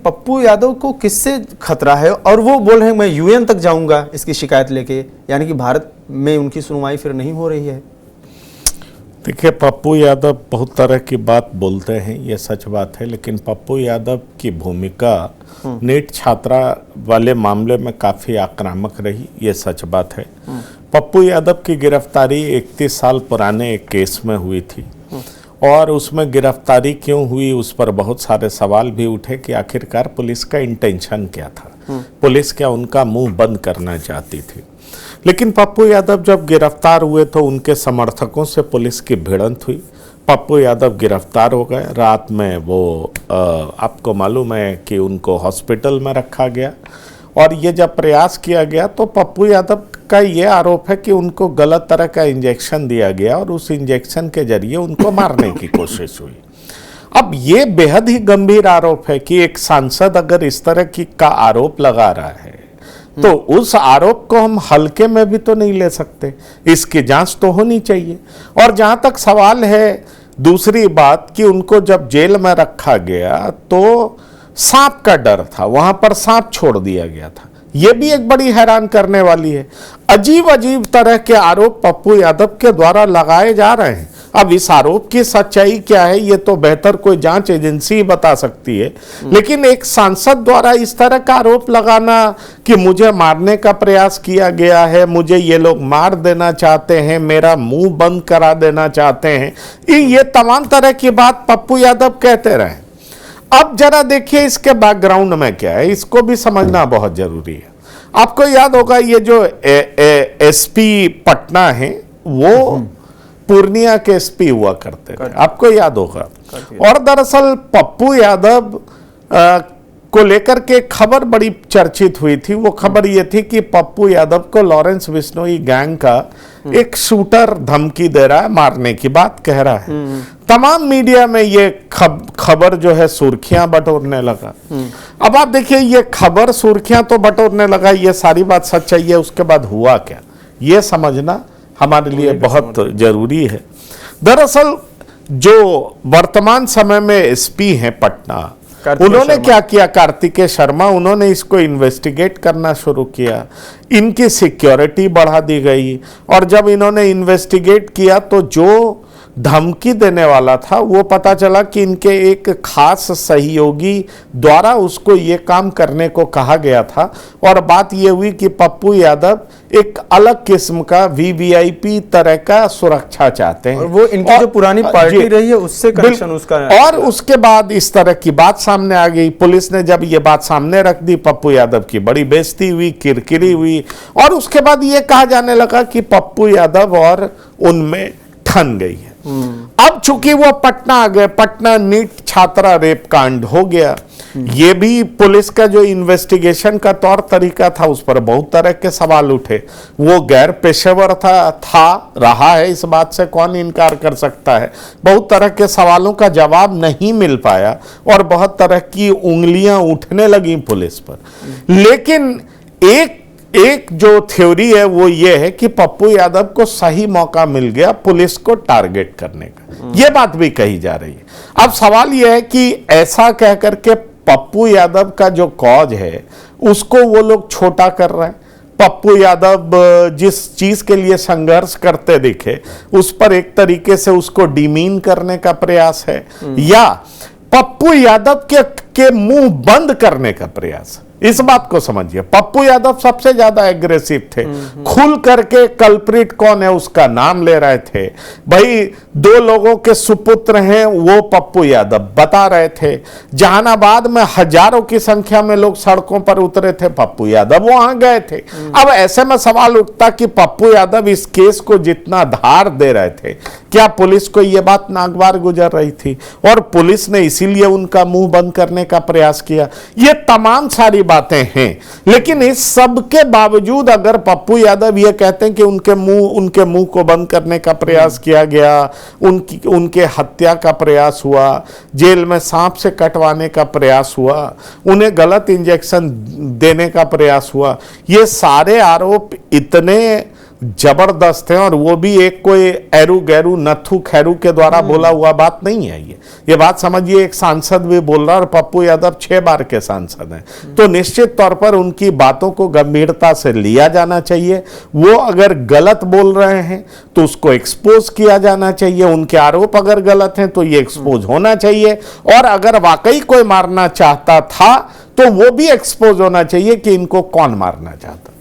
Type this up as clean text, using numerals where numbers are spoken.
पप्पू यादव को किससे खतरा है? और वो बोल रहे हैं मैं यूएन तक जाऊंगा इसकी शिकायत लेके, यानी कि भारत में उनकी सुनवाई फिर नहीं हो रही है। देखिए, पप्पू यादव बहुत तरह की बात बोलते हैं, ये सच बात है, लेकिन पप्पू यादव की भूमिका नीट छात्रा वाले मामले में काफ़ी आक्रामक रही, ये सच बात है। पप्पू यादव की गिरफ्तारी 31 साल पुराने एक केस में हुई थी और उसमें गिरफ्तारी क्यों हुई उस पर बहुत सारे सवाल भी उठे कि आखिरकार पुलिस का इंटेंशन क्या था, पुलिस क्या उनका मुंह बंद करना चाहती थी। लेकिन पप्पू यादव जब गिरफ्तार हुए तो उनके समर्थकों से पुलिस की भिड़ंत हुई, पप्पू यादव गिरफ्तार हो गए। रात में वो आपको मालूम है कि उनको हॉस्पिटल में रखा गया और ये जब प्रयास किया गया तो पप्पू यादव का ये आरोप है कि उनको गलत तरह का इंजेक्शन दिया गया और उस इंजेक्शन के जरिए उनको मारने की कोशिश हुई। अब ये बेहद ही गंभीर आरोप है कि एक सांसद अगर इस तरह की का आरोप लगा रहा है तो उस आरोप को हम हल्के में भी तो नहीं ले सकते, इसकी जांच तो होनी चाहिए। और जहां तक सवाल है दूसरी बात कि उनको जब जेल में रखा गया तो सांप का डर था, वहां पर सांप छोड़ दिया गया था, ये भी एक बड़ी हैरान करने वाली है। अजीब अजीब तरह के आरोप पप्पू यादव के द्वारा लगाए जा रहे हैं। अब इस आरोप की सच्चाई क्या है ये तो बेहतर कोई जांच एजेंसी ही बता सकती है, लेकिन एक सांसद द्वारा इस तरह का आरोप लगाना कि मुझे मारने का प्रयास किया गया है, मुझे ये लोग मार देना चाहते हैं, मेरा मुंह बंद करा देना चाहते हैं, ये तमाम तरह की बात पप्पू यादव कहते रहे। अब जरा देखिए इसके बैकग्राउंड में क्या है, इसको भी समझना बहुत जरूरी है। आपको याद होगा ये जो एसपी पटना है वो पूर्णिया के एसपी हुआ करते थे, आपको याद होगा। और दरअसल पप्पू यादव को लेकर के खबर बड़ी चर्चित हुई थी। वो खबर ये थी कि पप्पू यादव को लॉरेंस बिश्नोई गैंग का एक शूटर धमकी दे रहा है, मारने की बात कह रहा है। तमाम मीडिया में ये खबर जो है सुर्खियां बटोरने लगा। अब आप देखिए ये खबर सुर्खियां तो बटोरने लगा, ये सारी बात सच्चाई है, उसके बाद हुआ क्या ये समझना हमारे लिए बहुत जरूरी है। दरअसल जो वर्तमान समय में एसपी हैं पटना, उन्होंने क्या किया, कार्तिकेय शर्मा, उन्होंने इसको इन्वेस्टिगेट करना शुरू किया, इनकी सिक्योरिटी बढ़ा दी गई और जब इन्होंने इन्वेस्टिगेट किया तो जो धमकी देने वाला था वो पता चला कि इनके एक खास सहयोगी द्वारा उसको ये काम करने को कहा गया था। और बात ये हुई कि पप्पू यादव एक अलग किस्म का वीवीआईपी तरह का सुरक्षा चाहते हैं और वो इनकी जो पुरानी पार्टी रही है उससे कनेक्शन उसका। और उसके बाद इस तरह की बात सामने आ गई। पुलिस ने जब ये बात सामने रख दी, पप्पू यादव की बड़ी बेइज्जती हुई, किरकिरी हुई और उसके बाद ये कहा जाने लगा कि पप्पू यादव और उनमें ठन गई है। अब चूंकि वो पटना आ गए, पटना नीट छात्रा रेप कांड हो गया, ये भी पुलिस का जो इन्वेस्टिगेशन का तौर तरीका था उस पर बहुत तरह के सवाल उठे। वो गैर पेशेवर था रहा है, इस बात से कौन इनकार कर सकता है। बहुत तरह के सवालों का जवाब नहीं मिल पाया और बहुत तरह की उंगलियां उठने लगी पुलिस पर। लेकिन एक जो थ्योरी है वो ये है कि पप्पू यादव को सही मौका मिल गया पुलिस को टारगेट करने का, ये बात भी कही जा रही है। अब सवाल ये है कि ऐसा कह करके पप्पू यादव का जो कॉज है उसको वो लोग छोटा कर रहे हैं। पप्पू यादव जिस चीज के लिए संघर्ष करते दिखे उस पर एक तरीके से उसको डिमीन करने का प्रयास है या पप्पू यादव के मुंह बंद करने का प्रयास। इस बात को समझिए, पप्पू यादव सबसे ज्यादा एग्रेसिव थे, खुल करके कल्प्रिट कौन है उसका नाम ले रहे थे। भाई 2 लोगों के सुपुत्र हैं वो पप्पू यादव बता रहे थे। जहानाबाद में हजारों की संख्या में लोग सड़कों पर उतरे थे, पप्पू यादव वहां गए थे। अब ऐसे में सवाल उठता कि पप्पू यादव इस केस को जितना धार दे रहे थे, क्या पुलिस को यह बात नागवार गुजर रही थी और पुलिस ने इसीलिए उनका मुंह बंद करने का प्रयास किया। ये तमाम सारी बातें हैं, लेकिन इस सब के बावजूद अगर पप्पू यादव ये कहते हैं कि उनके मुंह को बंद करने का प्रयास किया गया, उनके हत्या का प्रयास हुआ, जेल में सांप से कटवाने का प्रयास हुआ, उन्हें गलत इंजेक्शन देने का प्रयास हुआ, ये सारे आरोप इतने जबरदस्त है, और वो भी एक कोई एरू गैरू नथु खैरू के द्वारा बोला हुआ बात नहीं है। ये बात समझिए, एक सांसद भी बोल रहा है, और पप्पू यादव 6 बार के सांसद हैं, तो निश्चित तौर पर उनकी बातों को गंभीरता से लिया जाना चाहिए। वो अगर गलत बोल रहे हैं तो उसको एक्सपोज किया जाना चाहिए, उनके आरोप अगर गलत हैं तो ये एक्सपोज होना चाहिए, और अगर वाकई कोई मारना चाहता था तो वो भी एक्सपोज होना चाहिए कि इनको कौन मारना चाहता।